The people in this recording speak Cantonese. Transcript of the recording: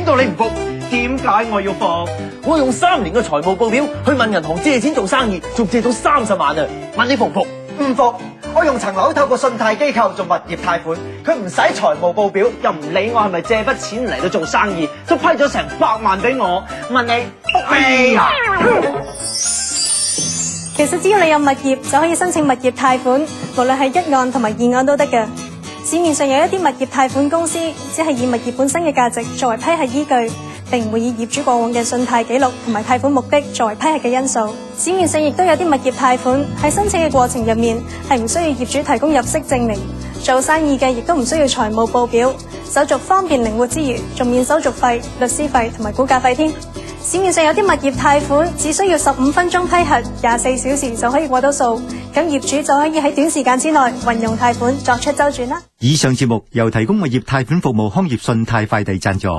到你唔服？點解我要服？我用3年嘅財務報表去問銀行借錢做生意，仲借到30萬啊！問你服唔服？唔服。我用層樓透過信貸機構做物業貸款，佢唔使財務報表，又唔理我係咪借筆錢嚟到做生意，就批咗成100萬俾我。問你服未啊？其實只要你有物業就可以申請物業貸款，無論係1按同埋2按都得㗎。市面上有一啲物業貸款公司，只係以物業本身嘅價值作為批核依據，並唔會以業主過往嘅信貸記錄同埋貸款目的作為批核嘅因素。市面上亦都有啲物業貸款喺申請嘅過程入面係唔需要業主提供入息證明，做生意嘅亦都唔需要財務報表，手續方便靈活之餘，仲免手續費、律師費同埋估價費添。市面上有啲物業貸款只需要15分鐘批核，24小時就可以過到數，咁業主就可以喺短時間之內運用貸款作出周轉啦。以上節目由提供物業貸款服務康業信貸快遞贊助。